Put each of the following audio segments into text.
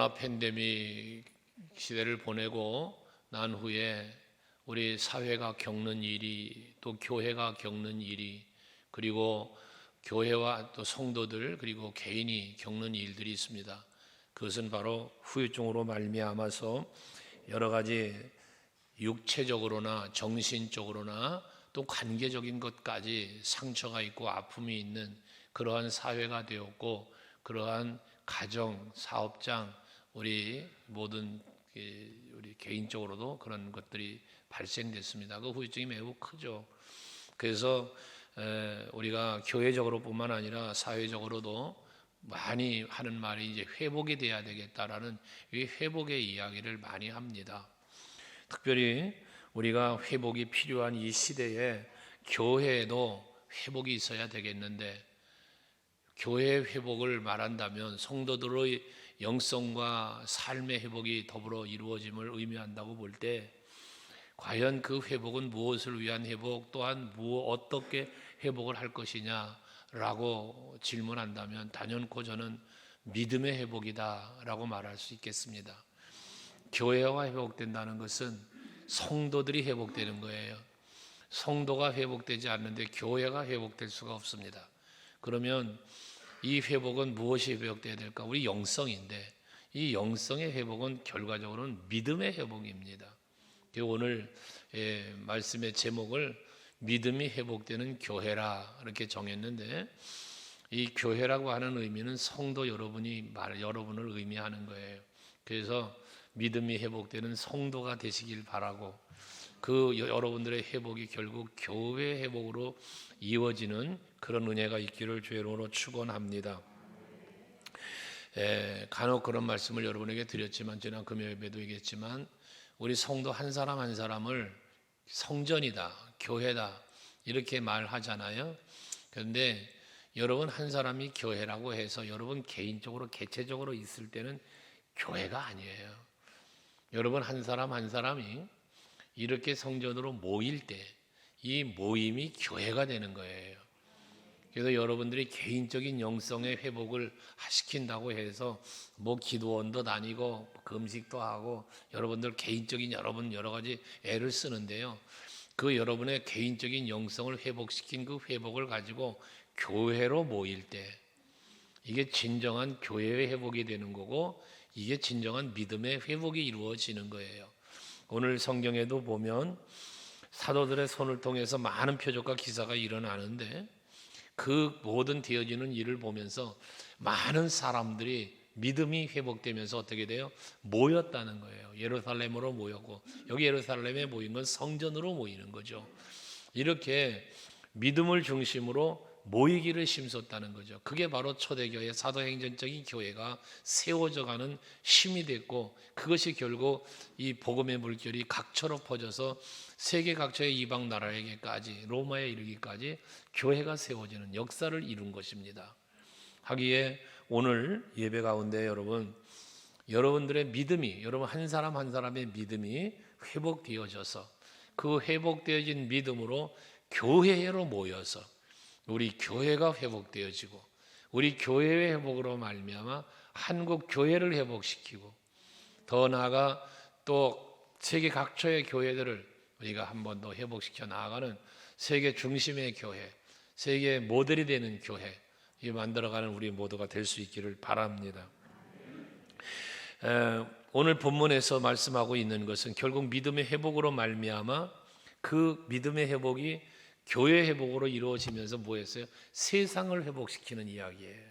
코로나 팬데믹 시대를 보내고 난 후에 우리 사회가 겪는 일이, 또 교회가 겪는 일이, 그리고 교회와 또 성도들, 그리고 개인이 겪는 일들이 있습니다. 그것은 바로 후유증으로 말미암아서 여러 가지 육체적으로나 정신적으로나 또 관계적인 것까지 상처가 있고 아픔이 있는 그러한 사회가 되었고, 그러한 가정, 사업장, 우리 모든 우리 개인적으로도 그런 것들이 발생됐습니다. 그 후유증이 매우 크죠. 그래서 우리가 교회적으로뿐만 아니라 사회적으로도 많이 하는 말이 이제 회복이 돼야 되겠다라는 이 회복의 이야기를 많이 합니다. 특별히 우리가 회복이 필요한 이 시대에 교회에도 회복이 있어야 되겠는데, 교회 회복을 말한다면 성도들의 영성과 삶의 회복이 더불어 이루어짐을 의미한다고 볼 때, 과연 그 회복은 무엇을 위한 회복, 또한 어떻게 회복을 할 것이냐라고 질문한다면 단연코 저는 믿음의 회복이다라고 말할 수 있겠습니다. 교회가 회복된다는 것은 성도들이 회복되는 거예요. 성도가 회복되지 않는데 교회가 회복될 수가 없습니다. 그러면 이 회복은 무엇이 회복돼야 될까? 우리 영성인데, 이 영성의 회복은 결과적으로는 믿음의 회복입니다. 오늘 말씀의 제목을 믿음이 회복되는 교회라 이렇게 정했는데, 이 교회라고 하는 의미는 성도 여러분을 의미하는 거예요. 그래서 믿음이 회복되는 성도가 되시길 바라고, 그 여러분들의 회복이 결국 교회 회복으로 이루어지는 그런 은혜가 있기를 주의 이름으로 축원합니다. 간혹 그런 말씀을 여러분에게 드렸지만, 지난 금요 예배도 얘기했지만, 우리 성도 한 사람 한 사람을 성전이다, 교회다 이렇게 말하잖아요. 그런데 여러분 한 사람이 교회라고 해서 여러분 개인적으로 개체적으로 있을 때는 교회가 아니에요. 여러분 한 사람 한 사람이 이렇게 성전으로 모일 때 이 모임이 교회가 되는 거예요. 그래서 여러분들이 개인적인 영성의 회복을 시킨다고 해서 뭐 기도원도 다니고 금식도 하고 여러분들 개인적인 여러 가지 애를 쓰는데요, 그 여러분의 개인적인 영성을 회복시킨 그 회복을 가지고 교회로 모일 때 이게 진정한 교회의 회복이 되는 거고, 이게 진정한 믿음의 회복이 이루어지는 거예요. 오늘 성경에도 보면 사도들의 손을 통해서 많은 표적과 기사가 일어나는데, 그 모든 되어지는 일을 보면서 많은 사람들이 믿음이 회복되면서 어떻게 돼요? 모였다는 거예요. 예루살렘으로 모였고, 여기 예루살렘에 모인 건 성전으로 모이는 거죠. 이렇게 믿음을 중심으로 모이기를 힘썼다는 거죠. 그게 바로 초대교회, 사도행전적인 교회가 세워져가는 힘이 됐고, 그것이 결국 이 복음의 물결이 각처로 퍼져서 세계 각처의 이방 나라에게까지, 로마에 이르기까지 교회가 세워지는 역사를 이룬 것입니다. 하기에 오늘 예배 가운데 여러분들의 믿음이, 여러분 한 사람 한 사람의 믿음이 회복되어져서 그 회복되어진 믿음으로 교회로 모여서 우리 교회가 회복되어지고, 우리 교회의 회복으로 말미암아 한국 교회를 회복시키고, 더 나아가 또 세계 각처의 교회들을 우리가 한 번 더 회복시켜 나아가는 세계 중심의 교회, 세계 모델이 되는 교회, 이 만들어가는 우리 모두가 될 수 있기를 바랍니다. 오늘 본문에서 말씀하고 있는 것은 결국 믿음의 회복으로 말미암아 그 믿음의 회복이 교회 회복으로 이루어지면서 뭐였어요? 세상을 회복시키는 이야기예요.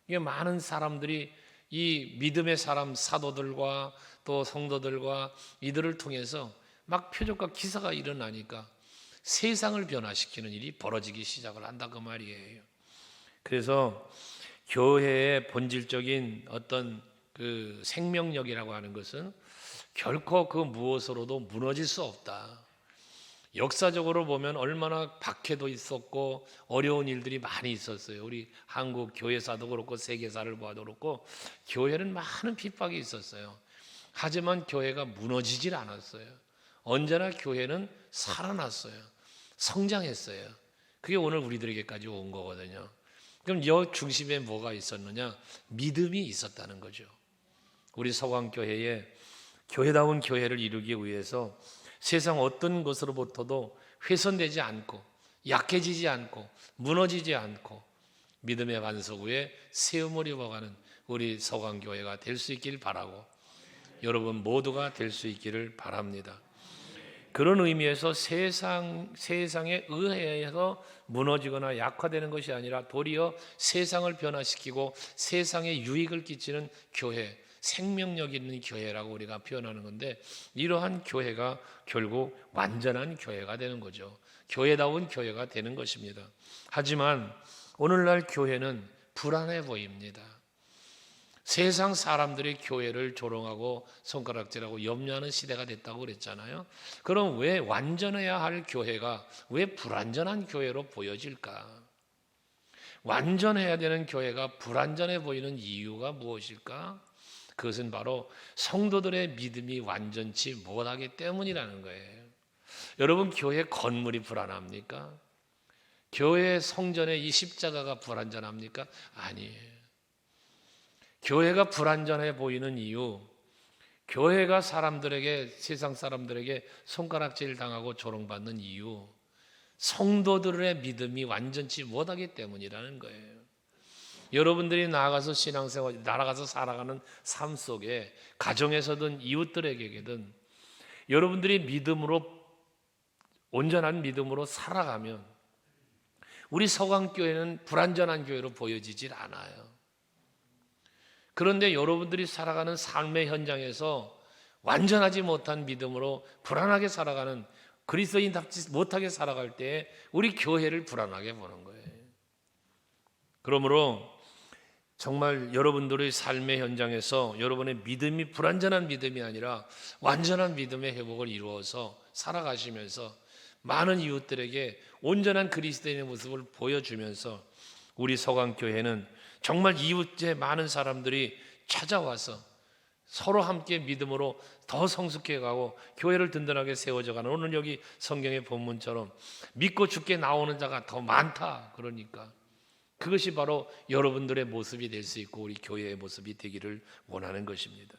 이게 많은 사람들이 이 믿음의 사람, 사도들과 또 성도들과 이들을 통해서 막 표적과 기사가 일어나니까 세상을 변화시키는 일이 벌어지기 시작을 한다 그 말이에요. 그래서 교회의 본질적인 어떤 그 생명력이라고 하는 것은 결코 그 무엇으로도 무너질 수 없다. 역사적으로 보면 얼마나 박해도 있었고 어려운 일들이 많이 있었어요. 우리 한국 교회사도 그렇고 세계사를 봐도 그렇고 교회는 많은 핍박이 있었어요. 하지만 교회가 무너지질 않았어요. 언제나 교회는 살아났어요. 성장했어요. 그게 오늘 우리들에게까지 온 거거든요. 그럼 여 중심에 뭐가 있었느냐? 믿음이 있었다는 거죠. 우리 서강교회에 교회다운 교회를 이루기 위해서 세상 어떤 것으로부터도 훼손되지 않고 약해지지 않고 무너지지 않고 믿음의 반석 위에 세움을 입어가는 우리 서강교회가 될 수 있길 바라고 여러분 모두가 될 수 있기를 바랍니다. 그런 의미에서 세상에 의해서 무너지거나 약화되는 것이 아니라 도리어 세상을 변화시키고 세상에 유익을 끼치는 교회, 생명력 있는 교회라고 우리가 표현하는 건데, 이러한 교회가 결국 완전한 교회가 되는 거죠. 교회다운 교회가 되는 것입니다. 하지만 오늘날 교회는 불안해 보입니다. 세상 사람들이 교회를 조롱하고 손가락질하고 염려하는 시대가 됐다고 그랬잖아요. 그럼 왜 완전해야 할 교회가 왜 불완전한 교회로 보여질까? 완전해야 되는 교회가 불완전해 보이는 이유가 무엇일까? 그것은 바로 성도들의 믿음이 완전치 못하기 때문이라는 거예요. 여러분, 교회 건물이 불안합니까? 교회 성전의 이 십자가가 불완전합니까? 아니에요. 교회가 불완전해 보이는 이유, 교회가 세상 사람들에게 손가락질 당하고 조롱받는 이유, 성도들의 믿음이 완전치 못하기 때문이라는 거예요. 여러분들이 나아가서 신앙생활, 나아가서 살아가는 삶 속에 가정에서든 이웃들에게든 여러분들이 온전한 믿음으로 살아가면 우리 서강교회는 불완전한 교회로 보여지질 않아요. 그런데 여러분들이 살아가는 삶의 현장에서 완전하지 못한 믿음으로 불안하게 살아가는 그리스도인답지 못하게 살아갈 때 우리 교회를 불안하게 보는 거예요. 그러므로 정말 여러분들의 삶의 현장에서 여러분의 믿음이 불완전한 믿음이 아니라 완전한 믿음의 회복을 이루어서 살아가시면서 많은 이웃들에게 온전한 그리스도인의 모습을 보여주면서 우리 서강교회는 정말 이웃의 많은 사람들이 찾아와서 서로 함께 믿음으로 더 성숙해가고 교회를 든든하게 세워져가는, 오늘 여기 성경의 본문처럼 믿고 죽게 나오는 자가 더 많다. 그러니까 그것이 바로 여러분들의 모습이 될 수 있고 우리 교회의 모습이 되기를 원하는 것입니다.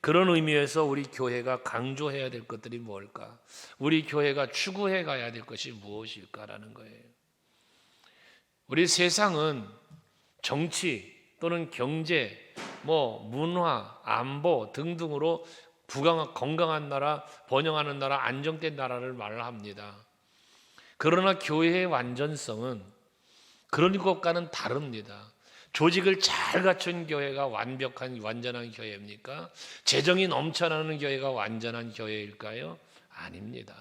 그런 의미에서 우리 교회가 강조해야 될 것들이 뭘까? 우리 교회가 추구해 가야 될 것이 무엇일까라는 거예요. 우리 세상은 정치 또는 경제, 문화, 안보 등등으로 건강한 나라, 번영하는 나라, 안정된 나라를 말합니다. 그러나 교회의 완전성은 그런 것과는 다릅니다. 조직을 잘 갖춘 교회가 완전한 교회입니까? 재정이 넘쳐나는 교회가 완전한 교회일까요? 아닙니다.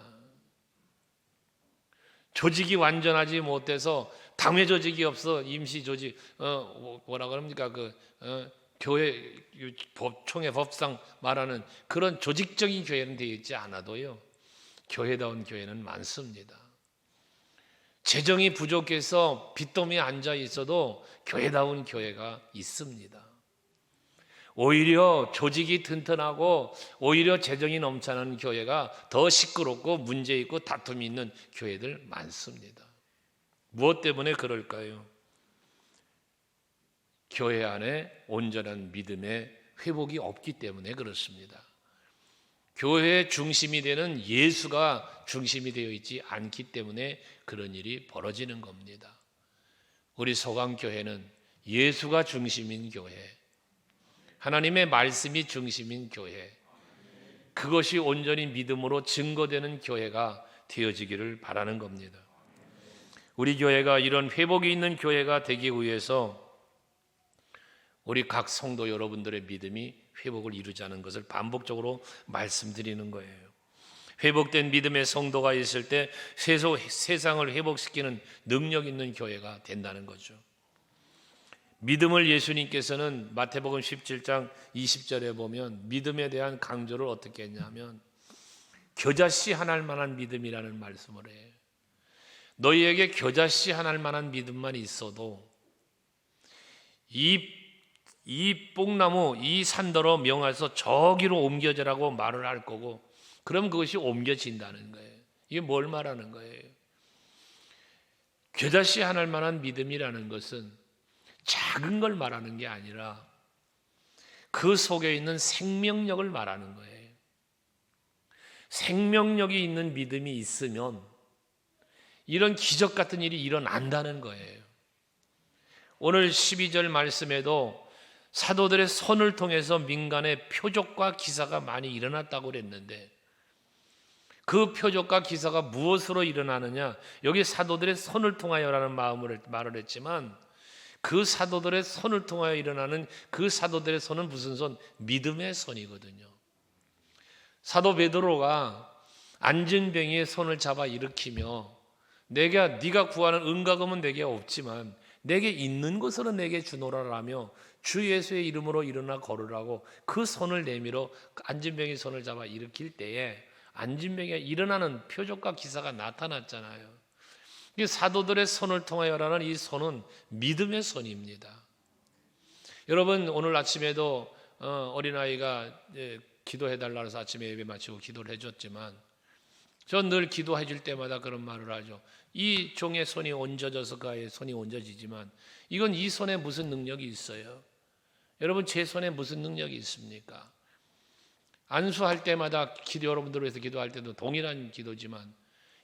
조직이 완전하지 못해서 당회 조직이 없어 임시 조직 뭐라 그럽니까? 교회 총회 법상 말하는 그런 조직적인 교회는 되어 있지 않아도요. 교회다운 교회는 많습니다. 재정이 부족해서 빚더미에 앉아 있어도 교회다운 교회가 있습니다. 오히려 조직이 튼튼하고 오히려 재정이 넘쳐나는 교회가 더 시끄럽고 문제 있고 다툼이 있는 교회들 많습니다. 무엇 때문에 그럴까요? 교회 안에 온전한 믿음의 회복이 없기 때문에 그렇습니다. 교회의 중심이 되는 예수가 중심이 되어 있지 않기 때문에 그런 일이 벌어지는 겁니다. 우리 서강교회는 예수가 중심인 교회, 하나님의 말씀이 중심인 교회, 그것이 온전히 믿음으로 증거되는 교회가 되어지기를 바라는 겁니다. 우리 교회가 이런 회복이 있는 교회가 되기 위해서 우리 각 성도 여러분들의 믿음이 회복을 이루자는 것을 반복적으로 말씀드리는 거예요. 회복된 믿음의 성도가 있을 때 세상을 회복시키는 능력 있는 교회가 된다는 거죠. 믿음을 예수님께서는 마태복음 17장 20절에 보면 믿음에 대한 강조를 어떻게 했냐면 겨자씨 하나할 만한 믿음이라는 말씀을 해요. 너희에게 겨자씨 하나할 만한 믿음만 있어도 이 뽕나무, 이 산더러 명하여서 저기로 옮겨져라고 말을 할 거고, 그럼 그것이 옮겨진다는 거예요. 이게 뭘 말하는 거예요? 겨자씨 하나할 만한 믿음이라는 것은 작은 걸 말하는 게 아니라 그 속에 있는 생명력을 말하는 거예요. 생명력이 있는 믿음이 있으면 이런 기적 같은 일이 일어난다는 거예요. 오늘 12절 말씀에도 사도들의 손을 통해서 민간의 표적과 기사가 많이 일어났다고 그랬는데, 그 표적과 기사가 무엇으로 일어나느냐? 여기 사도들의 손을 통하여라는 말을 했지만, 그 사도들의 손을 통하여 일어나는 그 사도들의 손은 무슨 손? 믿음의 손이거든요. 사도 베드로가 안진뱅이의 손을 잡아 일으키며, 네가 구하는 은과금은 내게 없지만 내게 있는 것으로 내게 주노라라며 주 예수의 이름으로 일어나 걸으라고 그 손을 내밀어 안진뱅이 손을 잡아 일으킬 때에 안진뱅이가 일어나는 표적과 기사가 나타났잖아요. 이 사도들의 손을 통하여라는 이 손은 믿음의 손입니다. 여러분, 오늘 아침에도 어린아이가 기도해달라 해서 아침에 예배 마치고 기도를 해줬지만, 전 늘 기도해 줄 때마다 그런 말을 하죠. 이 종의 손이 얹어져서 그의 손이 얹어지지만 이건 이 손에 무슨 능력이 있어요? 여러분, 제 손에 무슨 능력이 있습니까? 안수할 때마다 여러분들 위해서 기도할 때도 동일한 기도지만,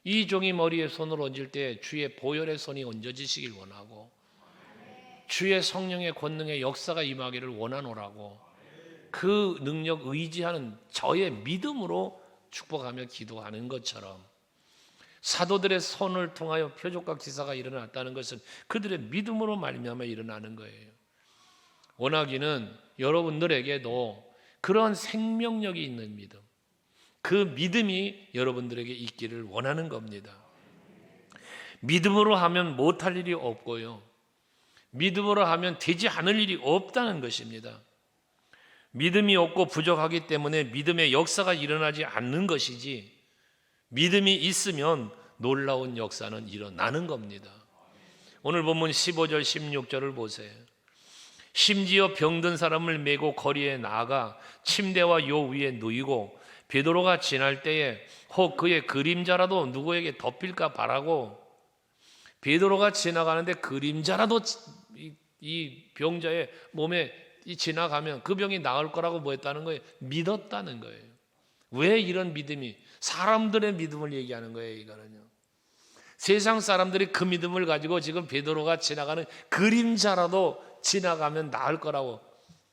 이 종이 머리에 손을 얹을 때 주의 보혈의 손이 얹어지시길 원하고 주의 성령의 권능의 역사가 임하기를 원하노라고, 그 능력 의지하는 저의 믿음으로 축복하며 기도하는 것처럼 사도들의 손을 통하여 표적과 기사가 일어났다는 것은 그들의 믿음으로 말미암아 일어나는 거예요. 원하기는 여러분들에게도 그런 생명력이 있는 믿음, 그 믿음이 여러분들에게 있기를 원하는 겁니다. 믿음으로 하면 못할 일이 없고요, 믿음으로 하면 되지 않을 일이 없다는 것입니다. 믿음이 없고 부족하기 때문에 믿음의 역사가 일어나지 않는 것이지, 믿음이 있으면 놀라운 역사는 일어나는 겁니다. 오늘 본문 15절 16절을 보세요. 심지어 병든 사람을 메고 거리에 나아가 침대와 요 위에 누이고 베드로가 지날 때에 혹 그의 그림자라도 누구에게 덮일까 바라고, 베드로가 지나가는데 그림자라도 이 병자의 몸에 지나가면 그 병이 나을 거라고 뭐 했다는 거예요? 믿었다는 거예요. 왜 이런 믿음이? 사람들의 믿음을 얘기하는 거예요. 이거는요, 세상 사람들이 그 믿음을 가지고 지금 베드로가 지나가는 그림자라도 지나가면 나을 거라고,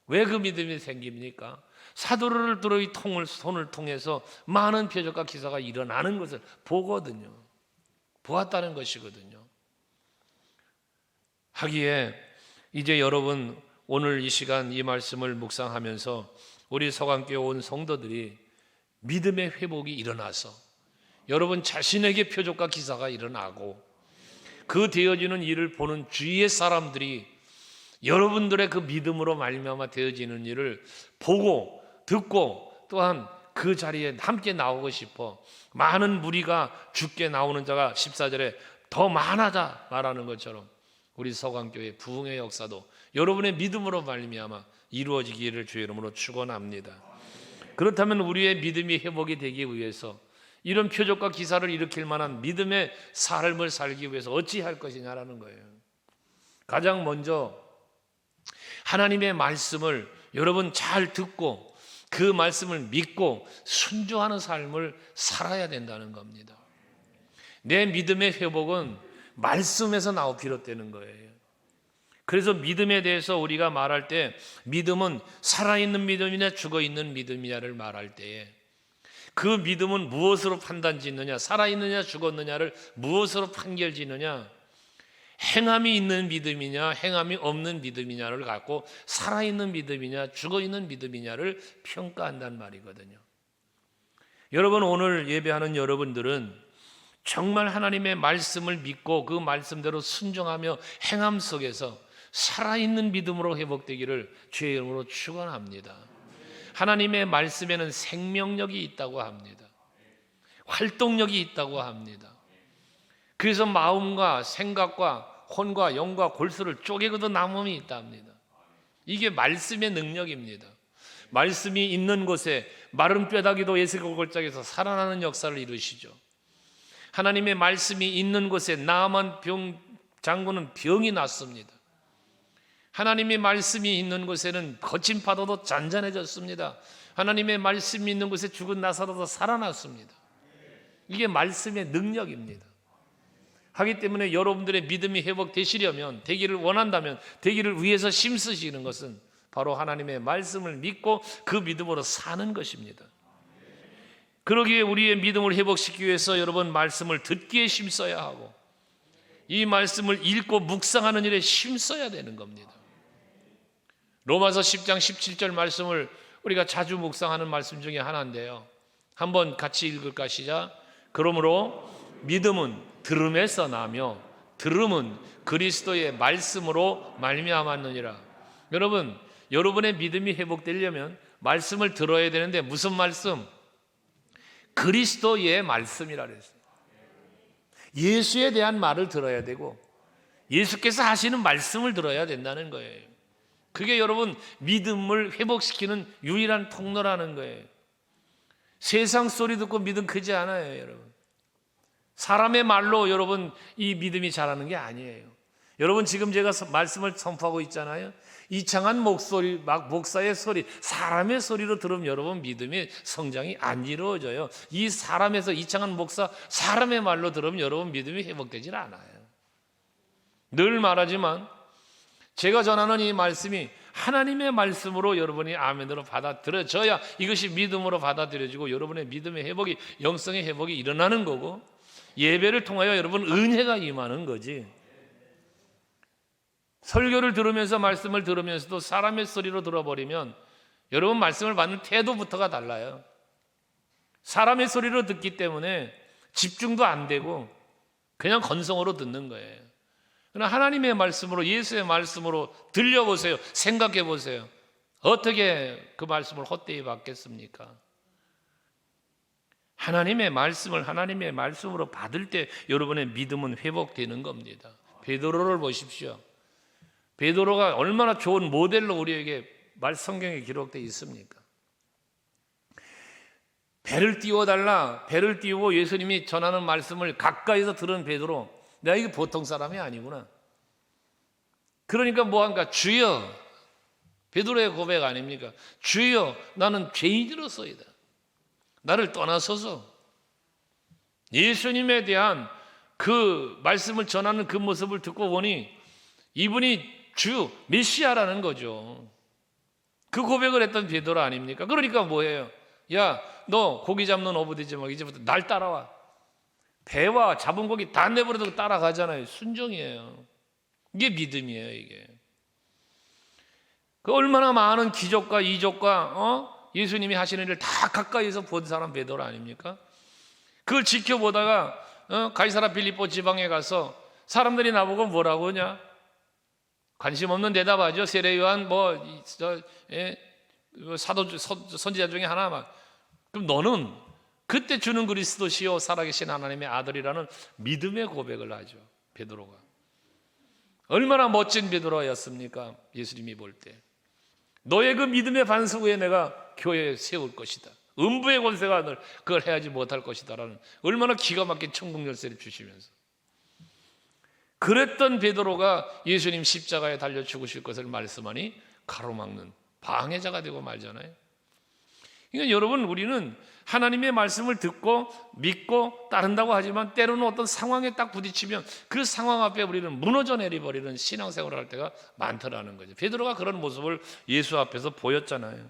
왜 그 믿음이 생깁니까? 사도를 들어 이 손을 통해서 많은 표적과 기사가 일어나는 것을 보거든요. 보았다는 것이거든요. 하기에 이제 여러분, 오늘 이 시간 이 말씀을 묵상하면서 우리 서강교회 온 성도들이 믿음의 회복이 일어나서 여러분 자신에게 표적과 기사가 일어나고, 그 되어지는 일을 보는 주위의 사람들이 여러분들의 그 믿음으로 말미암아 되어지는 일을 보고 듣고, 또한 그 자리에 함께 나오고 싶어 많은 무리가 죽게 나오는 자가 14절에 더 많아져 말하는 것처럼, 우리 서강교회 부흥의 역사도 여러분의 믿음으로 말미암아 이루어지기를 주의 이름으로 축원합니다. 그렇다면 우리의 믿음이 회복이 되기 위해서, 이런 표적과 기사를 일으킬 만한 믿음의 삶을 살기 위해서 어찌 할 것이냐라는 거예요. 가장 먼저 하나님의 말씀을 여러분 잘 듣고 그 말씀을 믿고 순종하는 삶을 살아야 된다는 겁니다. 내 믿음의 회복은 말씀에서 비롯되는 거예요. 그래서 믿음에 대해서 우리가 말할 때, 믿음은 살아있는 믿음이냐 죽어있는 믿음이냐를 말할 때에, 그 믿음은 무엇으로 판단 짓느냐, 살아있느냐 죽었느냐를 무엇으로 판결 짓느냐, 행함이 있는 믿음이냐 행함이 없는 믿음이냐를 갖고 살아있는 믿음이냐 죽어있는 믿음이냐를 평가한단 말이거든요. 여러분, 오늘 예배하는 여러분들은 정말 하나님의 말씀을 믿고 그 말씀대로 순종하며 행함 속에서 살아있는 믿음으로 회복되기를 주의 이름으로 축원합니다. 하나님의 말씀에는 생명력이 있다고 합니다. 활동력이 있다고 합니다. 그래서 마음과 생각과 혼과 영과 골수를 쪼개고도 남음이 있답니다. 이게 말씀의 능력입니다. 말씀이 있는 곳에 마른 뼈다귀도 에스겔 골짜기에서 살아나는 역사를 이루시죠. 하나님의 말씀이 있는 곳에 나아만 장군은 병이 났습니다. 하나님의 말씀이 있는 곳에는 거친 파도도 잔잔해졌습니다. 하나님의 말씀이 있는 곳에 죽은 나사로도 살아났습니다. 이게 말씀의 능력입니다. 하기 때문에 여러분들의 믿음이 회복되시려면, 되기를 원한다면, 되기를 위해서 힘쓰시는 것은 바로 하나님의 말씀을 믿고 그 믿음으로 사는 것입니다. 그러기에 우리의 믿음을 회복시키기 위해서 여러분 말씀을 듣기에 힘써야 하고, 이 말씀을 읽고 묵상하는 일에 힘써야 되는 겁니다. 로마서 10장 17절 말씀을 우리가 자주 묵상하는 말씀 중에 하나인데요, 한번 같이 읽을까? 시작. 그러므로 믿음은 들음에서 나며 들음은 그리스도의 말씀으로 말미암았느니라. 여러분, 여러분의 믿음이 회복되려면 말씀을 들어야 되는데 무슨 말씀? 그리스도의 말씀이라 그랬어요. 예수에 대한 말을 들어야 되고 예수께서 하시는 말씀을 들어야 된다는 거예요. 그게 여러분 믿음을 회복시키는 유일한 통로라는 거예요. 세상 소리 듣고 믿음 크지 않아요, 여러분. 사람의 말로 여러분 이 믿음이 자라는 게 아니에요. 여러분 지금 제가 말씀을 선포하고 있잖아요. 이창한 목소리, 목사의 소리, 사람의 소리로 들으면 여러분 믿음의 성장이 안 이루어져요. 이 사람에서 이창한 목사, 사람의 말로 들으면 여러분 믿음이 회복되질 않아요. 늘 말하지만 제가 전하는 이 말씀이 하나님의 말씀으로 여러분이 아멘으로 받아들여져야 이것이 믿음으로 받아들여지고 여러분의 믿음의 회복이, 영성의 회복이 일어나는 거고, 예배를 통하여 여러분 은혜가 임하는 거지. 설교를 들으면서 말씀을 들으면서도 사람의 소리로 들어버리면 여러분 말씀을 받는 태도부터가 달라요. 사람의 소리로 듣기 때문에 집중도 안 되고 그냥 건성으로 듣는 거예요. 그러나 하나님의 말씀으로, 예수의 말씀으로 들려보세요. 생각해 보세요. 어떻게 그 말씀을 헛되이 받겠습니까? 하나님의 말씀을 하나님의 말씀으로 받을 때 여러분의 믿음은 회복되는 겁니다. 베드로를 보십시오. 베드로가 얼마나 좋은 모델로 우리에게 성경에 기록되어 있습니까? 배를 띄워달라, 배를 띄우고 예수님이 전하는 말씀을 가까이서 들은 베드로, 내가 이게 보통 사람이 아니구나. 그러니까 뭐한가? 주여, 베드로의 고백 아닙니까? 주여, 나는 죄인으로서이다. 나를 떠나서서. 예수님에 대한 그 말씀을 전하는 그 모습을 듣고 보니 이분이 주 메시아라는 거죠. 그 고백을 했던 베드로 아닙니까? 그러니까 뭐예요? 야, 너 고기 잡는 어부되지 말고 이제부터 날 따라와. 배와 잡은 고기 다 내버려두고 따라가잖아요. 순종이에요. 이게 믿음이에요. 이게 그 얼마나 많은 기적과 이적과 예수님이 하시는 일을 다 가까이서 본 사람 베드로 아닙니까? 그걸 지켜보다가 가이사라 빌립보 지방에 가서 사람들이 나보고 뭐라고 하냐? 관심 없는 대답하죠. 세례 요한 사도 선지자 중에 하나만. 그럼 너는 그때 주는 그리스도시요 살아계신 하나님의 아들이라는 믿음의 고백을 하죠. 베드로가 얼마나 멋진 베드로였습니까? 예수님이 볼 때 너의 그 믿음의 반석 위에 내가 교회에 세울 것이다. 음부의 권세가 널 그걸 해하지 못할 것이다라는 얼마나 기가 막힌 천국 열쇠를 주시면서, 그랬던 베드로가 예수님 십자가에 달려 죽으실 것을 말씀하니 가로막는 방해자가 되고 말잖아요. 그러니까 여러분, 우리는 하나님의 말씀을 듣고 믿고 따른다고 하지만 때로는 어떤 상황에 딱 부딪히면 그 상황 앞에 우리는 무너져 내리버리는 신앙생활을 할 때가 많더라는 거죠. 베드로가 그런 모습을 예수 앞에서 보였잖아요.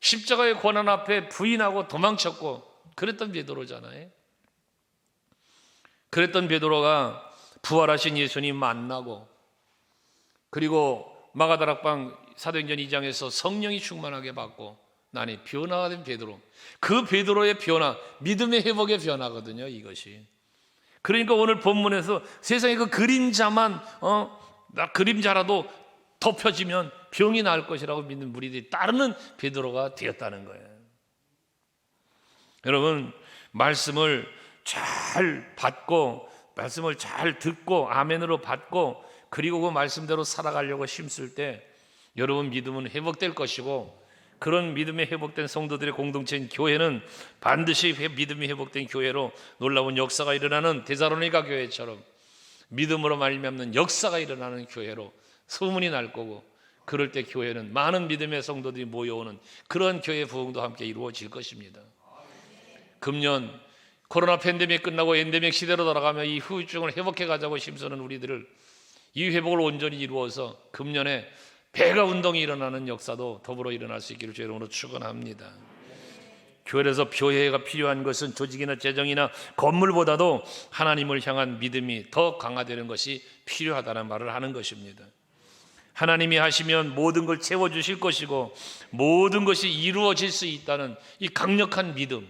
십자가의 고난 앞에 부인하고 도망쳤고 그랬던 베드로잖아요. 그랬던 베드로가 부활하신 예수님 만나고, 그리고 마가다락방 사도행전 2장에서 성령이 충만하게 받고 나니 변화가 된 베드로, 그 베드로의 변화, 믿음의 회복의 변화거든요, 이것이. 그러니까 오늘 본문에서 세상에 그 그림자만 그림자라도 덮여지면 병이 나을 것이라고 믿는 무리들이 따르는 베드로가 되었다는 거예요. 여러분, 말씀을 잘 받고 말씀을 잘 듣고 아멘으로 받고 그리고 그 말씀대로 살아가려고 힘쓸 때 여러분 믿음은 회복될 것이고, 그런 믿음이 회복된 성도들의 공동체인 교회는 반드시 믿음이 회복된 교회로 놀라운 역사가 일어나는 데살로니가 교회처럼 믿음으로 말미암는 역사가 일어나는 교회로 소문이 날 거고, 그럴 때 교회는 많은 믿음의 성도들이 모여오는 그런 교회 부흥도 함께 이루어질 것입니다. 금년 코로나 팬데믹 끝나고 엔데믹 시대로 돌아가며 이 후유증을 회복해 가자고 힘쓰는 우리들을, 이 회복을 온전히 이루어서 금년에 배가 운동이 일어나는 역사도 더불어 일어날 수 있기를 주의 이름으로 축원합니다. 교회에서 교회가 필요한 것은 조직이나 재정이나 건물보다도 하나님을 향한 믿음이 더 강화되는 것이 필요하다는 말을 하는 것입니다. 하나님이 하시면 모든 걸 채워주실 것이고 모든 것이 이루어질 수 있다는 이 강력한 믿음,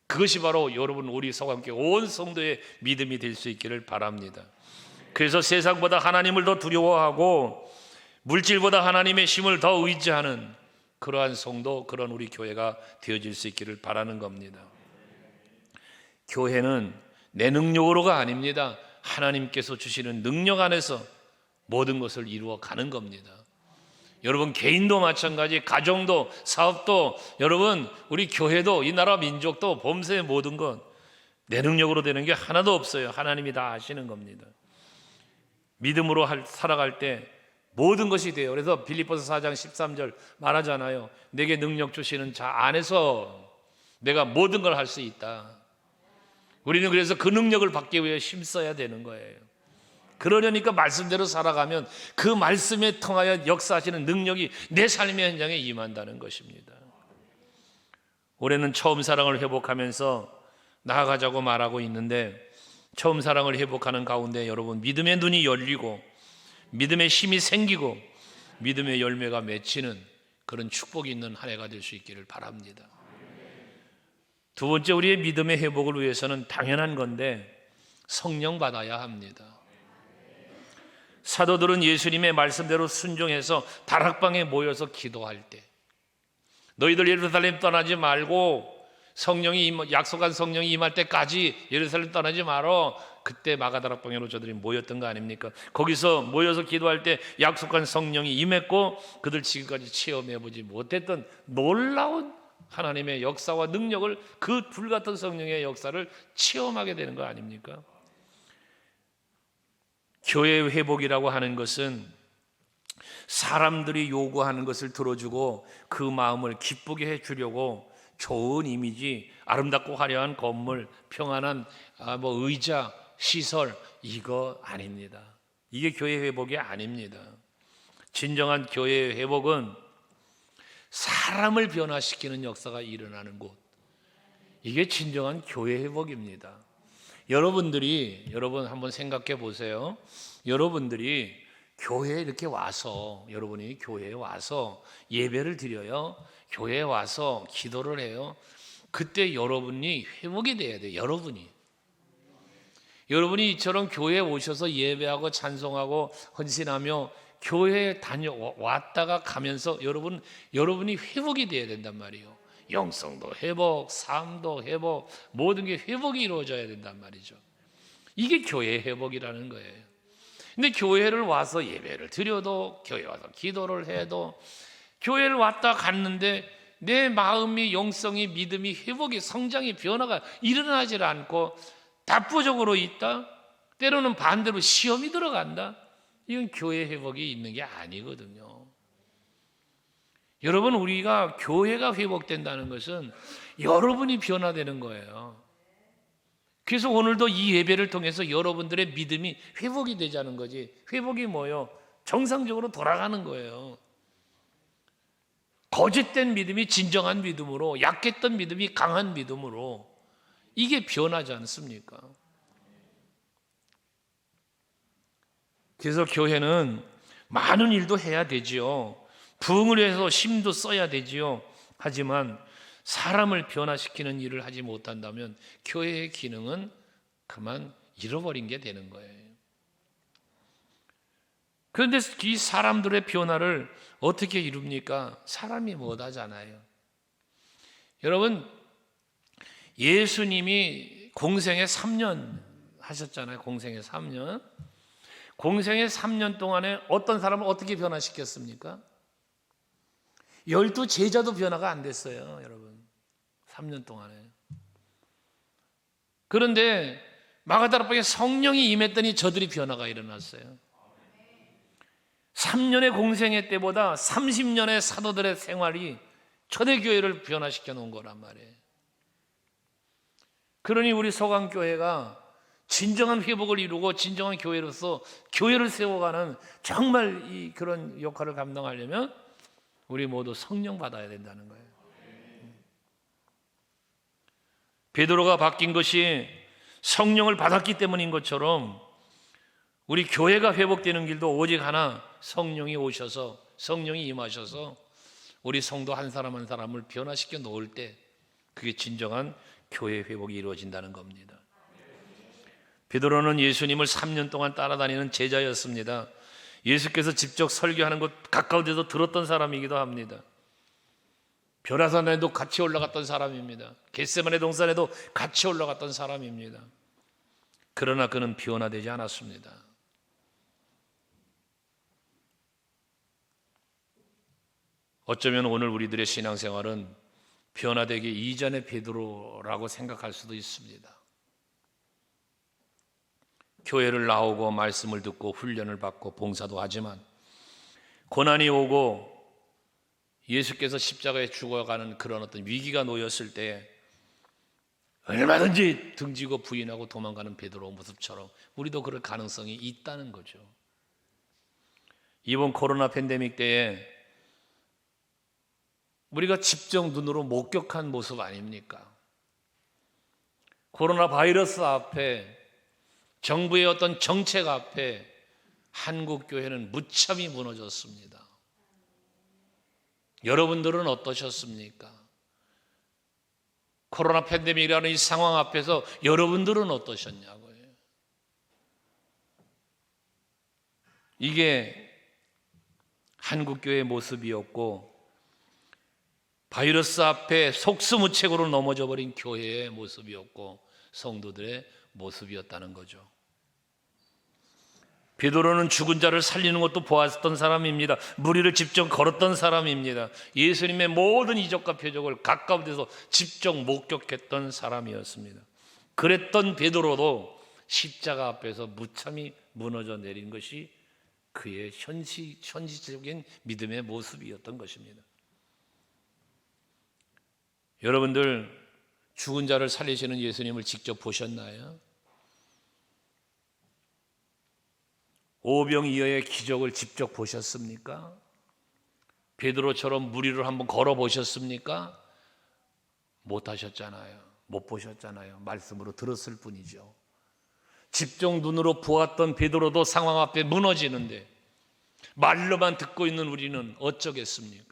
그것이 바로 여러분 우리 서감교회 온 성도의 믿음이 될 수 있기를 바랍니다. 그래서 세상보다 하나님을 더 두려워하고 물질보다 하나님의 힘을 더 의지하는 그러한 성도, 그런 우리 교회가 되어질 수 있기를 바라는 겁니다. 교회는 내 능력으로가 아닙니다. 하나님께서 주시는 능력 안에서 모든 것을 이루어 가는 겁니다. 여러분 개인도 마찬가지, 가정도, 사업도, 여러분 우리 교회도, 이 나라 민족도, 범세의 모든 것 내 능력으로 되는 게 하나도 없어요. 하나님이 다 하시는 겁니다. 믿음으로 살아갈 때 모든 것이 돼요. 그래서 빌립보서 4장 13절 말하잖아요. 내게 능력 주시는 자 안에서 내가 모든 걸 할 수 있다. 우리는 그래서 그 능력을 받기 위해 힘써야 되는 거예요. 그러려니까 말씀대로 살아가면 그 말씀에 통하여 역사하시는 능력이 내 삶의 현장에 임한다는 것입니다. 올해는 처음 사랑을 회복하면서 나아가자고 말하고 있는데, 처음 사랑을 회복하는 가운데 여러분 믿음의 눈이 열리고 믿음의 힘이 생기고 믿음의 열매가 맺히는 그런 축복이 있는 한 해가 될 수 있기를 바랍니다. 두 번째, 우리의 믿음의 회복을 위해서는 당연한 건데 성령 받아야 합니다. 사도들은 예수님의 말씀대로 순종해서 다락방에 모여서 기도할 때, 너희들 예루살렘 떠나지 말고 성령이 약속한 성령이 임할 때까지 예루살렘 떠나지 말어. 그때 마가다락방으로 저들이 모였던 거 아닙니까? 거기서 모여서 기도할 때 약속한 성령이 임했고 그들 지금까지 체험해보지 못했던 놀라운 하나님의 역사와 능력을, 그 불같은 성령의 역사를 체험하게 되는 거 아닙니까? 교회 회복이라고 하는 것은 사람들이 요구하는 것을 들어주고 그 마음을 기쁘게 해주려고 좋은 이미지, 아름답고 화려한 건물, 평안한 의자, 시설, 이거 아닙니다. 이게 교회 회복이 아닙니다. 진정한 교회 회복은 사람을 변화시키는 역사가 일어나는 곳, 이게 진정한 교회 회복입니다. 여러분 한번 생각해 보세요. 여러분들이 교회에 이렇게 와서, 여러분이 교회에 와서 예배를 드려요. 교회에 와서 기도를 해요. 그때 여러분이 회복이 돼야 돼요. 여러분이 이처럼 교회에 오셔서 예배하고 찬송하고 헌신하며 교회에 왔다가 가면서 여러분이 회복이 돼야 된단 말이에요. 영성도 회복, 삶도 회복, 모든 게 회복이 이루어져야 된단 말이죠. 이게 교회의 회복이라는 거예요. 근데 교회를 와서 예배를 드려도, 교회 와서 기도를 해도, 교회를 왔다 갔는데 내 마음이, 영성이, 믿음이, 회복이, 성장이, 변화가 일어나질 않고 답부적으로 있다, 때로는 반대로 시험이 들어간다, 이건 교회 회복이 있는 게 아니거든요. 여러분, 우리가 교회가 회복된다는 것은 여러분이 변화되는 거예요. 그래서 오늘도 이 예배를 통해서 여러분들의 믿음이 회복이 되자는 거지. 회복이 뭐예요? 정상적으로 돌아가는 거예요. 거짓된 믿음이 진정한 믿음으로, 약했던 믿음이 강한 믿음으로, 이게 변하지 않습니까? 그래서 교회는 많은 일도 해야 되지요. 부흥을 해서 힘도 써야 되지요. 하지만 사람을 변화시키는 일을 하지 못한다면 교회의 기능은 그만 잃어버린 게 되는 거예요. 그런데 이 사람들의 변화를 어떻게 이룹니까? 사람이 못하잖아요. 여러분, 예수님이 공생에 3년 하셨잖아요. 공생에 3년. 공생에 3년 동안에 어떤 사람을 어떻게 변화시켰습니까? 12 제자도 변화가 안 됐어요, 여러분. 3년 동안에. 그런데 마가다락방에 성령이 임했더니 저들이 변화가 일어났어요. 3년의 공생애 때보다 30년의 사도들의 생활이 초대교회를 변화시켜 놓은 거란 말이에요. 그러니 우리 서강교회가 진정한 회복을 이루고 진정한 교회로서 교회를 세워가는 정말 그런 역할을 감당하려면 우리 모두 성령 받아야 된다는 거예요. 베드로가 바뀐 것이 성령을 받았기 때문인 것처럼 우리 교회가 회복되는 길도 오직 하나, 성령이 오셔서, 성령이 임하셔서 우리 성도 한 사람 한 사람을 변화시켜 놓을 때 그게 진정한 교회 회복이 이루어진다는 겁니다. 베드로는 예수님을 3년 동안 따라다니는 제자였습니다. 예수께서 직접 설교하는 것 가까운 데서 들었던 사람이기도 합니다. 변화산에도 같이 올라갔던 사람입니다. 겟세마네 동산에도 같이 올라갔던 사람입니다. 그러나 그는 변화되지 않았습니다. 어쩌면 오늘 우리들의 신앙생활은 변화되기 이전의 베드로라고 생각할 수도 있습니다. 교회를 나오고 말씀을 듣고 훈련을 받고 봉사도 하지만 고난이 오고 예수께서 십자가에 죽어가는 그런 어떤 위기가 놓였을 때 얼마든지 등지고 부인하고 도망가는 베드로 모습처럼 우리도 그럴 가능성이 있다는 거죠. 이번 코로나 팬데믹 때에 우리가 직접 눈으로 목격한 모습 아닙니까? 코로나 바이러스 앞에, 정부의 어떤 정책 앞에 한국 교회는 무참히 무너졌습니다. 여러분들은 어떠셨습니까? 코로나 팬데믹이라는 이 상황 앞에서 여러분들은 어떠셨냐고요. 이게 한국 교회의 모습이었고, 바이러스 앞에 속수무책으로 넘어져 버린 교회의 모습이었고 성도들의 모습이었다는 거죠. 베드로는 죽은 자를 살리는 것도 보았던 사람입니다. 무리를 직접 걸었던 사람입니다. 예수님의 모든 이적과 표적을 가까운 데서 직접 목격했던 사람이었습니다. 그랬던 베드로도 십자가 앞에서 무참히 무너져 내린 것이 그의 현실적인 믿음의 모습이었던 것입니다. 여러분들 죽은 자를 살리시는 예수님을 직접 보셨나요? 오병이어의 기적을 직접 보셨습니까? 베드로처럼 무리를 한번 걸어보셨습니까? 못 하셨잖아요. 못 보셨잖아요. 말씀으로 들었을 뿐이죠. 직접 눈으로 보았던 베드로도 상황 앞에 무너지는데 말로만 듣고 있는 우리는 어쩌겠습니까?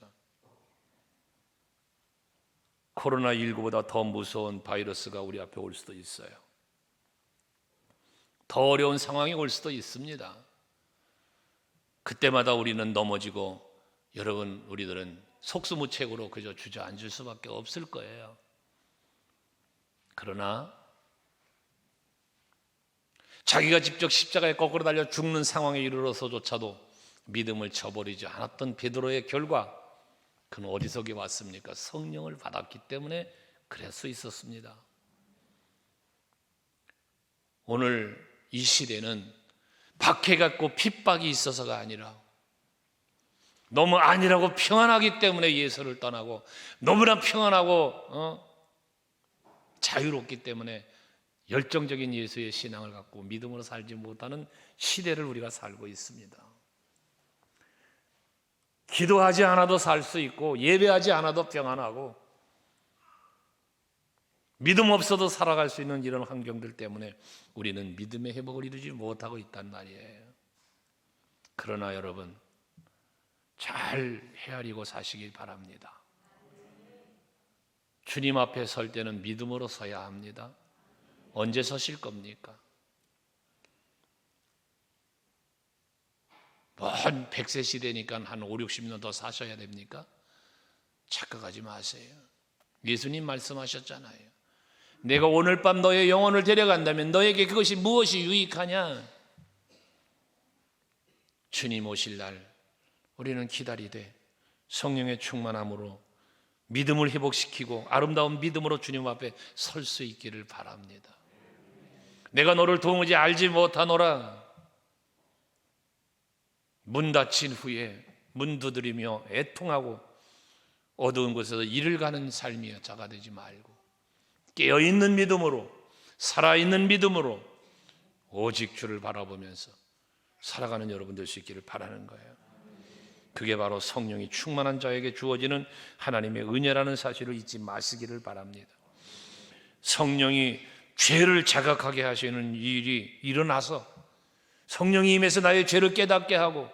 코로나19보다 더 무서운 바이러스가 우리 앞에 올 수도 있어요. 더 어려운 상황이 올 수도 있습니다. 그때마다 우리는 넘어지고 여러분 우리들은 속수무책으로 그저 주저앉을 수밖에 없을 거예요. 그러나 자기가 직접 십자가에 거꾸로 달려 죽는 상황에 이르러서조차도 믿음을 저버리지 않았던 베드로의 결과, 그는 어디서 왔습니까? 성령을 받았기 때문에 그럴 수 있었습니다. 오늘 이 시대는 박해받고 핍박이 있어서가 아니라 너무 안일하고 평안하기 때문에 예수를 떠나고 너무나 평안하고 자유롭기 때문에 열정적인 예수의 신앙을 갖고 믿음으로 살지 못하는 시대를 우리가 살고 있습니다. 기도하지 않아도 살 수 있고 예배하지 않아도 평안하고 믿음 없어도 살아갈 수 있는 이런 환경들 때문에 우리는 믿음의 회복을 이루지 못하고 있단 말이에요. 그러나 여러분 잘 헤아리고 사시길 바랍니다. 주님 앞에 설 때는 믿음으로 서야 합니다. 언제 서실 겁니까? 먼 100세 시대니까 한 5, 60년 더 사셔야 됩니까? 착각하지 마세요. 예수님 말씀하셨잖아요. 내가 오늘 밤 너의 영혼을 데려간다면 너에게 그것이 무엇이 유익하냐? 주님 오실 날 우리는 기다리되 성령의 충만함으로 믿음을 회복시키고 아름다운 믿음으로 주님 앞에 설 수 있기를 바랍니다. 내가 너를 도무지 알지 못하노라. 문 닫힌 후에 문 두드리며 애통하고 어두운 곳에서 일을 가는 삶이여 자가 되지 말고 깨어있는 믿음으로, 살아있는 믿음으로 오직 주를 바라보면서 살아가는 여러분 될 수 있기를 바라는 거예요. 그게 바로 성령이 충만한 자에게 주어지는 하나님의 은혜라는 사실을 잊지 마시기를 바랍니다. 성령이 죄를 자각하게 하시는 일이 일어나서 성령이 임해서 나의 죄를 깨닫게 하고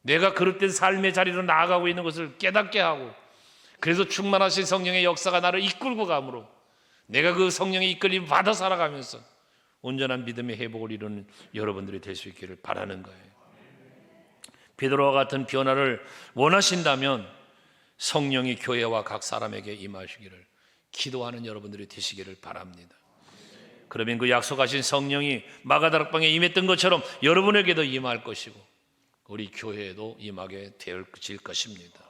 내가 그릇된 삶의 자리로 나아가고 있는 것을 깨닫게 하고 그래서 충만하신 성령의 역사가 나를 이끌고 가므로 내가 그 성령의 이끌림 받아 살아가면서 온전한 믿음의 회복을 이루는 여러분들이 될 수 있기를 바라는 거예요. 베드로와 같은 변화를 원하신다면 성령이 교회와 각 사람에게 임하시기를 기도하는 여러분들이 되시기를 바랍니다. 그러면 그 약속하신 성령이 마가다락방에 임했던 것처럼 여러분에게도 임할 것이고 우리 교회에도 임하게 될 것입니다.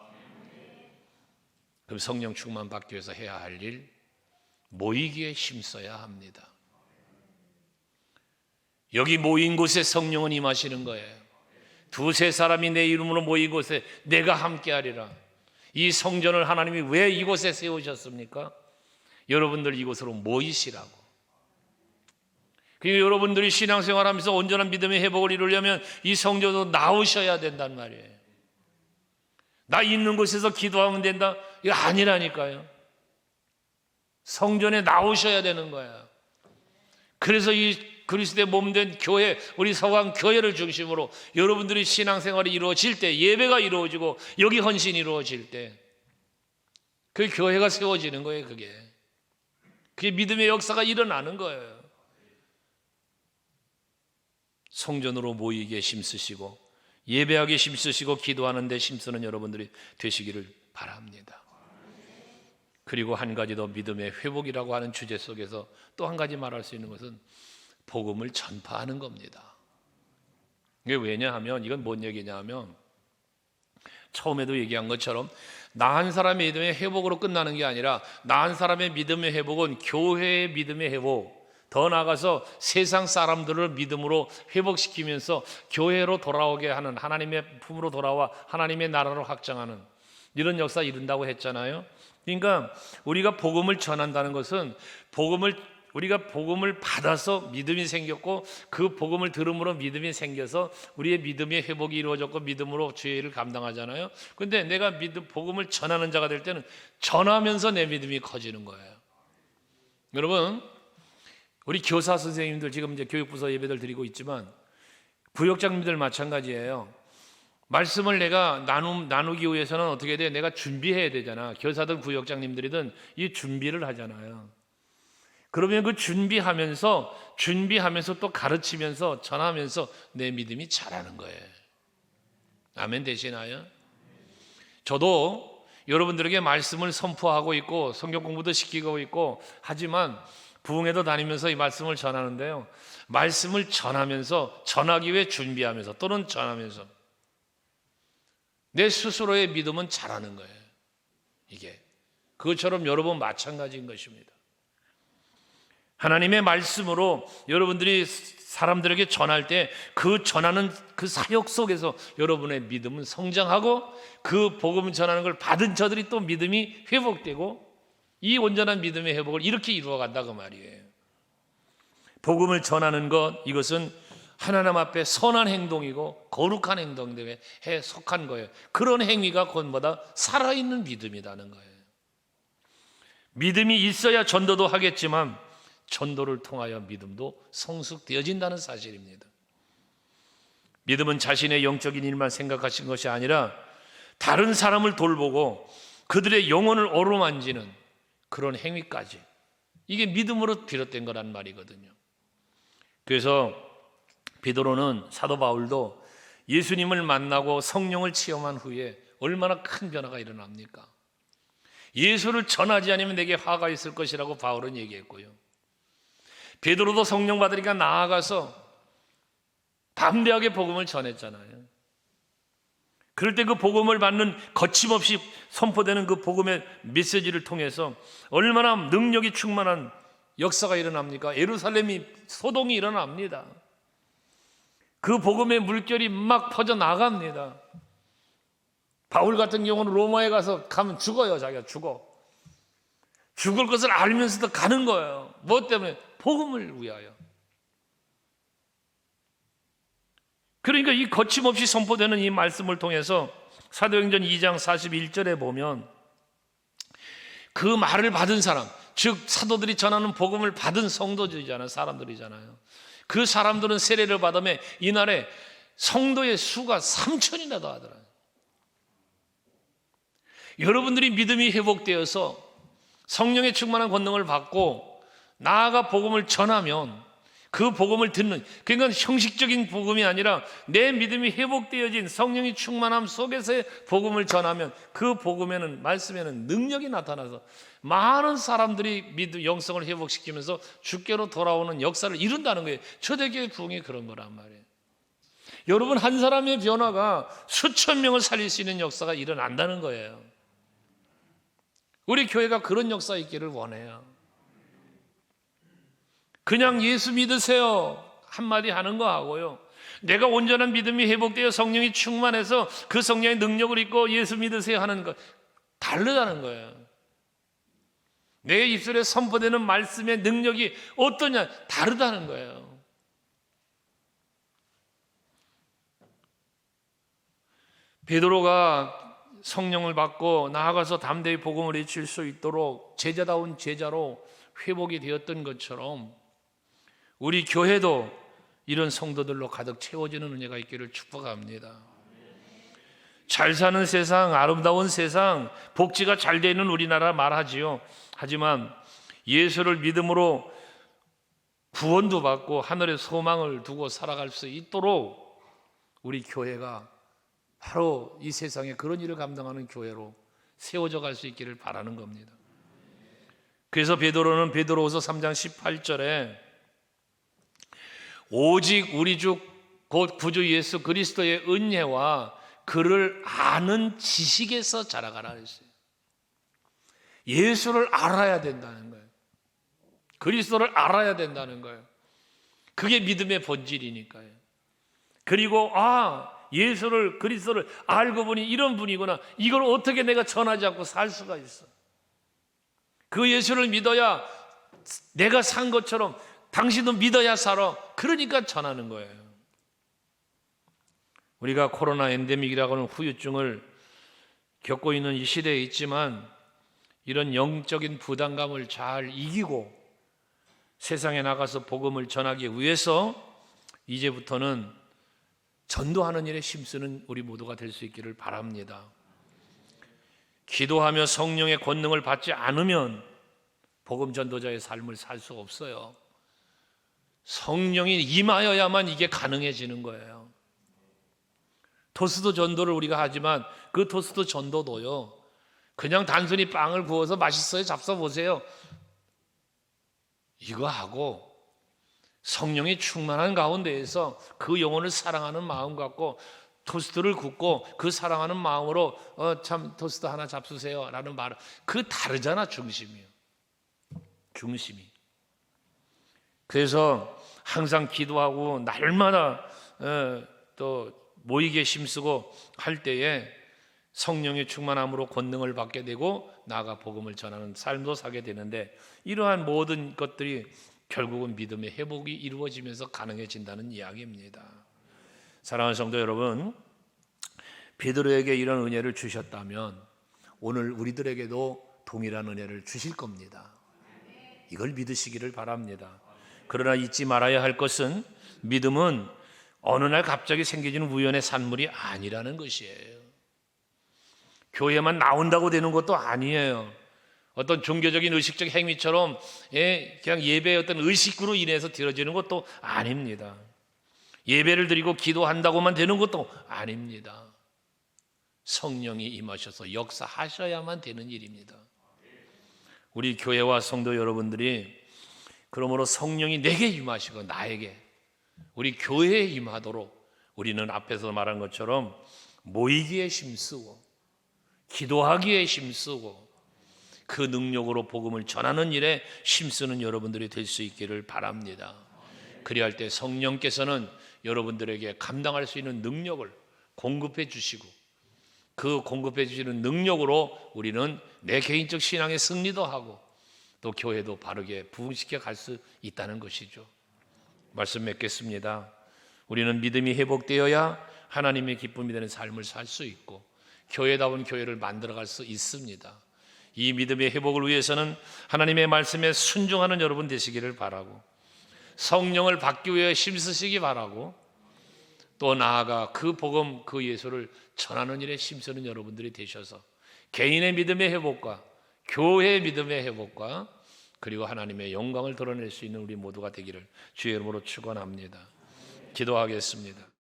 그럼 성령 충만 받기 위해서 해야 할 일, 모이기에 힘써야 합니다. 여기 모인 곳에 성령은 임하시는 거예요. 두세 사람이 내 이름으로 모인 곳에 내가 함께하리라. 이 성전을 하나님이 왜 이곳에 세우셨습니까? 여러분들 이곳으로 모이시라고. 그리고 여러분들이 신앙생활하면서 온전한 믿음의 회복을 이루려면 이 성전으로 나오셔야 된단 말이에요. 나 있는 곳에서 기도하면 된다? 이거 아니라니까요. 성전에 나오셔야 되는 거야. 그래서 이 그리스도의 몸된 교회, 우리 서강 교회를 중심으로 여러분들이 신앙생활이 이루어질 때, 예배가 이루어지고 여기 헌신이 이루어질 때 그 교회가 세워지는 거예요. 그게 믿음의 역사가 일어나는 거예요. 성전으로 모이기에 힘쓰시고 예배하기에 힘쓰시고 기도하는 데 힘쓰는 여러분들이 되시기를 바랍니다. 그리고 한 가지 더, 믿음의 회복이라고 하는 주제 속에서 또 한 가지 말할 수 있는 것은 복음을 전파하는 겁니다. 이게 왜냐하면, 이건 뭔 얘기냐 하면 처음에도 얘기한 것처럼 나 한 사람의 믿음의 회복으로 끝나는 게 아니라 나 한 사람의 믿음의 회복은 교회의 믿음의 회복, 더 나아가서 세상 사람들을 믿음으로 회복시키면서 교회로 돌아오게 하는, 하나님의 품으로 돌아와 하나님의 나라를 확장하는 이런 역사 이룬다고 했잖아요. 그러니까 우리가 복음을 전한다는 것은 우리가 복음을 받아서 믿음이 생겼고 그 복음을 들음으로 믿음이 생겨서 우리의 믿음의 회복이 이루어졌고 믿음으로 죄를 감당하잖아요. 그런데 내가 복음을 전하는 자가 될 때는 전하면서 내 믿음이 커지는 거예요. 여러분, 우리 교사 선생님들 지금 이제 교육부서 예배들 드리고 있지만 부역장님들 마찬가지예요. 말씀을 내가 나누기 위해서는 어떻게 돼? 내가 준비해야 되잖아. 교사든 부역장님들이든 이 준비를 하잖아요. 그러면 그 준비하면서 또 가르치면서 전하면서 내 믿음이 자라는 거예요. 아멘 되시나요? 저도 여러분들에게 말씀을 선포하고 있고 성경 공부도 시키고 있고 하지만 부흥회도 다니면서 이 말씀을 전하는데요. 말씀을 전하기 위해 준비하면서 또는 전하면서 내 스스로의 믿음은 자라는 거예요. 이게 그것처럼 여러분 마찬가지인 것입니다. 하나님의 말씀으로 여러분들이 사람들에게 전할 때 그 전하는 그 사역 속에서 여러분의 믿음은 성장하고 그 복음을 전하는 걸 받은 저들이 또 믿음이 회복되고 이 온전한 믿음의 회복을 이렇게 이루어간다 그 말이에요. 복음을 전하는 것, 이것은 하나님 앞에 선한 행동이고 거룩한 행동에 속한 거예요. 그런 행위가 곧보다 살아있는 믿음이라는 거예요. 믿음이 있어야 전도도 하겠지만 전도를 통하여 믿음도 성숙되어진다는 사실입니다. 믿음은 자신의 영적인 일만 생각하신 것이 아니라 다른 사람을 돌보고 그들의 영혼을 어루만지는 그런 행위까지, 이게 믿음으로 비롯된 거란 말이거든요. 그래서 베드로는, 사도 바울도 예수님을 만나고 성령을 체험한 후에 얼마나 큰 변화가 일어납니까? 예수를 전하지 않으면 내게 화가 있을 것이라고 바울은 얘기했고요. 베드로도 성령 받으니까 나아가서 담대하게 복음을 전했잖아요. 그럴 때 그 복음을 받는, 거침없이 선포되는 그 복음의 메시지를 통해서 얼마나 능력이 충만한 역사가 일어납니까? 예루살렘이, 소동이 일어납니다. 그 복음의 물결이 막 퍼져 나갑니다. 바울 같은 경우는 로마에 가면 죽어요. 자기가 죽을 것을 알면서도 가는 거예요. 뭐 때문에? 복음을 위하여. 그러니까 이 거침없이 선포되는 이 말씀을 통해서 사도행전 2장 41절에 보면 그 말을 받은 사람, 즉 사도들이 전하는 복음을 받은 성도들이잖아요. 사람들이잖아요. 그 사람들은 세례를 받으며 이날에 성도의 수가 3,000이나 더 하더라고요. 여러분들이 믿음이 회복되어서 성령의 충만한 권능을 받고 나아가 복음을 전하면 그 복음을 듣는, 그러니까 형식적인 복음이 아니라 내 믿음이 회복되어진 성령의 충만함 속에서의 복음을 전하면 그 복음에는, 말씀에는 능력이 나타나서 많은 사람들이 영성을 회복시키면서 주께로 돌아오는 역사를 이룬다는 거예요. 초대교회 부흥이 그런 거란 말이에요. 여러분, 한 사람의 변화가 수천 명을 살릴 수 있는 역사가 일어난다는 거예요. 우리 교회가 그런 역사 있기를 원해요. 그냥 예수 믿으세요 한마디 하는 거 하고요, 내가 온전한 믿음이 회복되어 성령이 충만해서 그 성령의 능력을 입고 예수 믿으세요 하는 거 다르다는 거예요. 내 입술에 선포되는 말씀의 능력이 어떠냐, 다르다는 거예요. 베드로가 성령을 받고 나아가서 담대히 복음을 외칠 수 있도록 제자다운 제자로 회복이 되었던 것처럼 우리 교회도 이런 성도들로 가득 채워지는 은혜가 있기를 축복합니다. 잘 사는 세상, 아름다운 세상, 복지가 잘 되는 우리나라 말하지요. 하지만 예수를 믿음으로 구원도 받고 하늘의 소망을 두고 살아갈 수 있도록 우리 교회가 바로 이 세상에 그런 일을 감당하는 교회로 세워져 갈 수 있기를 바라는 겁니다. 그래서 베드로는 베드로후서 3장 18절에 오직 우리 주 곧 구주 예수 그리스도의 은혜와 그를 아는 지식에서 자라가라 했어요. 예수를 알아야 된다는 거예요. 그리스도를 알아야 된다는 거예요. 그게 믿음의 본질이니까요. 그리고 예수를, 그리스도를 알고 보니 이런 분이구나, 이걸 어떻게 내가 전하지 않고 살 수가 있어. 그 예수를 믿어야 내가 산 것처럼 당신도 믿어야 살아. 그러니까 전하는 거예요. 우리가 코로나 엔데믹이라고 하는 후유증을 겪고 있는 이 시대에 있지만 이런 영적인 부담감을 잘 이기고 세상에 나가서 복음을 전하기 위해서 이제부터는 전도하는 일에 힘쓰는 우리 모두가 될 수 있기를 바랍니다. 기도하며 성령의 권능을 받지 않으면 복음 전도자의 삶을 살 수 없어요. 성령이 임하여야만 이게 가능해지는 거예요. 토스트 전도를 우리가 하지만 그 토스트 전도도요, 그냥 단순히 빵을 구워서 맛있어요, 잡숴보세요, 이거 하고 성령이 충만한 가운데에서 그 영혼을 사랑하는 마음 갖고 토스트를 굽고 그 사랑하는 마음으로 참 토스트 하나 잡수세요 라는 말, 그 다르잖아. 중심이. 그래서 항상 기도하고 날마다 또 모이게 힘쓰고 할 때에 성령의 충만함으로 권능을 받게 되고 나아가 복음을 전하는 삶도 사게 되는데, 이러한 모든 것들이 결국은 믿음의 회복이 이루어지면서 가능해진다는 이야기입니다. 사랑하는 성도 여러분, 베드로에게 이런 은혜를 주셨다면 오늘 우리들에게도 동일한 은혜를 주실 겁니다. 이걸 믿으시기를 바랍니다. 그러나 잊지 말아야 할 것은 믿음은 어느 날 갑자기 생겨지는 우연의 산물이 아니라는 것이에요. 교회만 나온다고 되는 것도 아니에요. 어떤 종교적인 의식적 행위처럼 그냥 예배의 어떤 의식으로 인해서 드려지는 것도 아닙니다. 예배를 드리고 기도한다고만 되는 것도 아닙니다. 성령이 임하셔서 역사하셔야만 되는 일입니다. 우리 교회와 성도 여러분들이 그러므로 성령이 내게 임하시고 나에게, 우리 교회에 임하도록 우리는 앞에서 말한 것처럼 모이기에 힘쓰고 기도하기에 힘쓰고 그 능력으로 복음을 전하는 일에 힘쓰는 여러분들이 될 수 있기를 바랍니다. 그리할 때 성령께서는 여러분들에게 감당할 수 있는 능력을 공급해 주시고 그 공급해 주시는 능력으로 우리는 내 개인적 신앙의 승리도 하고 또 교회도 바르게 부흥시켜 갈 수 있다는 것이죠. 말씀 맺겠습니다. 우리는 믿음이 회복되어야 하나님의 기쁨이 되는 삶을 살 수 있고 교회다운 교회를 만들어갈 수 있습니다. 이 믿음의 회복을 위해서는 하나님의 말씀에 순종하는 여러분 되시기를 바라고 성령을 받기 위해 힘쓰시기 바라고 또 나아가 그 복음 그 예수를 전하는 일에 힘쓰는 여러분들이 되셔서 개인의 믿음의 회복과 교회의 믿음의 회복과 그리고 하나님의 영광을 드러낼 수 있는 우리 모두가 되기를 주의 이름으로 축원합니다. 기도하겠습니다.